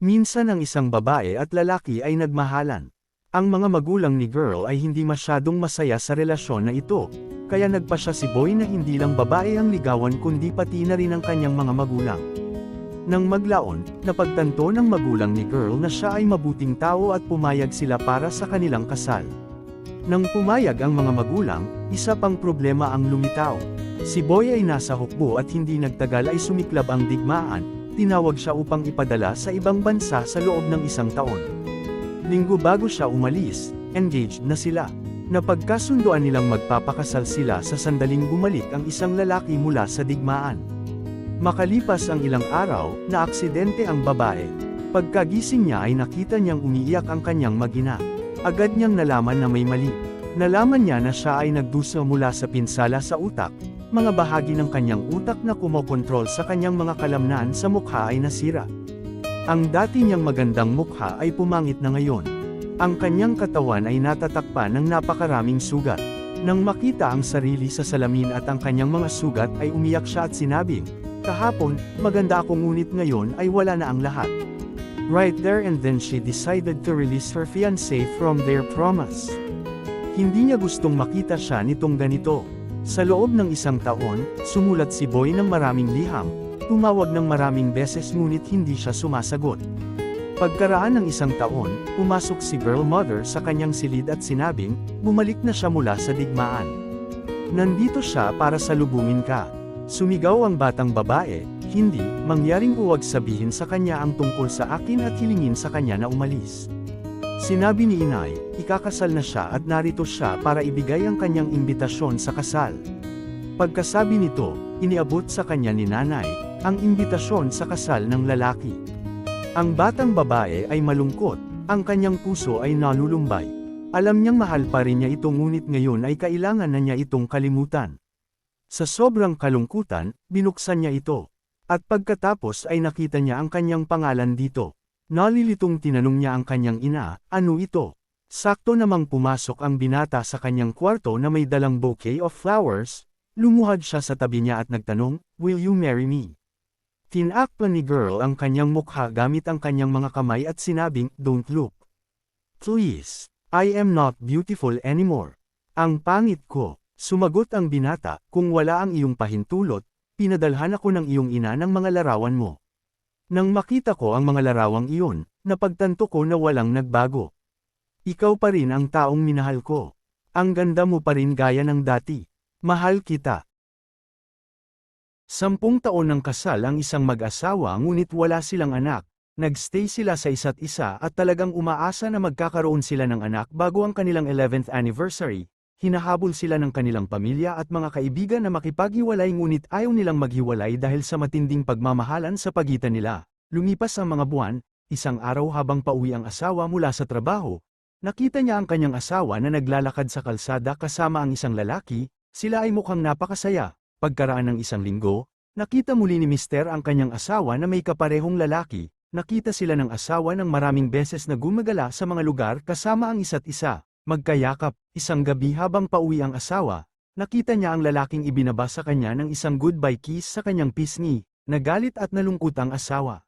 Minsan ang isang babae at lalaki ay nagmahalan. Ang mga magulang ni Girl ay hindi masyadong masaya sa relasyon na ito, kaya nagpasya si Boy na hindi lang babae ang ligawan kundi pati na rin ang kanyang mga magulang. Nang maglaon, napagtanto ng magulang ni Girl na siya ay mabuting tao at pumayag sila para sa kanilang kasal. Nang pumayag ang mga magulang, isa pang problema ang lumitaw. Si Boy ay nasa hukbo at hindi nagtagal ay sumiklab ang digmaan. Tinawag siya upang ipadala sa ibang bansa sa loob ng 1 taon. Linggo bago siya umalis, engaged na sila. Napagkasunduan nilang magpapakasal sila sa sandaling bumalik ang isang lalaki mula sa digmaan. Makalipas ang ilang araw, naaksidente ang babae. Pagkagising niya ay nakita niyang umiiyak ang kanyang mag-ina. Agad niyang nalaman na may mali. Nalaman niya na siya ay nagdusa mula sa pinsala sa utak. Mga bahagi ng kanyang utak na kumokontrol sa kanyang mga kalamnan sa mukha ay nasira. Ang dati niyang magandang mukha ay pumangit na ngayon. Ang kanyang katawan ay natatakpan ng napakaraming sugat. Nang makita ang sarili sa salamin at ang kanyang mga sugat ay umiyak siya at sinabing, "Kahapon, maganda ako ngunit ngayon ay wala na ang lahat." Right there and then she decided to release her fiancé from their promise. Hindi niya gustong makita siya nitong ganito. Sa loob ng 1 taon, sumulat si Boy ng maraming liham, tumawag ng maraming beses ngunit hindi siya sumasagot. Pagkaraan ng 1 taon, pumasok si Girl Mother sa kanyang silid at sinabing, bumalik na siya mula sa digmaan. Nandito siya para salubungin ka. Sumigaw ang batang babae, hindi, mangyaring huwag sabihin sa kanya ang tungkol sa akin at hilingin sa kanya na umalis. Sinabi ni inay, ikakasal na siya at narito siya para ibigay ang kanyang imbitasyon sa kasal. Pagkasabi nito, iniabot sa kanya ni nanay, ang imbitasyon sa kasal ng lalaki. Ang batang babae ay malungkot, ang kanyang puso ay nalulumbay. Alam niyang mahal pa rin niya ito ngunit ngayon ay kailangan na niya itong kalimutan. Sa sobrang kalungkutan, binuksan niya ito. At pagkatapos ay nakita niya ang kanyang pangalan dito. Nalilitong tinanong niya ang kanyang ina, ano ito? Sakto namang pumasok ang binata sa kanyang kwarto na may dalang bouquet of flowers, lumuhad siya sa tabi niya at nagtanong, will you marry me? Tinakpan ni Girl ang kanyang mukha gamit ang kanyang mga kamay at sinabing, don't look. Please, I am not beautiful anymore. Ang pangit ko, sumagot ang binata, kung wala ang iyong pahintulot, pinadalhan ako ng iyong ina ng mga larawan mo. Nang makita ko ang mga larawang iyon, napagtanto ko na walang nagbago. Ikaw pa rin ang taong minahal ko. Ang ganda mo pa rin gaya ng dati. Mahal kita. 10 taon ng kasal ang isang mag-asawa ngunit wala silang anak. Nagstay sila sa isa't isa at talagang umaasa na magkakaroon sila ng anak bago ang kanilang 11th anniversary. Hinahabol sila ng kanilang pamilya at mga kaibigan na makipaghiwalay ngunit ayaw nilang maghiwalay dahil sa matinding pagmamahalan sa pagitan nila. Lumipas ang mga buwan, isang araw habang pauwi ang asawa mula sa trabaho, nakita niya ang kanyang asawa na naglalakad sa kalsada kasama ang isang lalaki, sila ay mukhang napakasaya. Pagkaraan ng 1 linggo, nakita muli ni Mister ang kanyang asawa na may kaparehong lalaki, nakita sila ng asawa ng maraming beses na gumagala sa mga lugar kasama ang isa't isa. Magkayakap, isang gabi habang pauwi ang asawa, nakita niya ang lalaking ibinaba sa kanya ng isang goodbye kiss sa kanyang pisngi, nagalit at nalungkot ang asawa.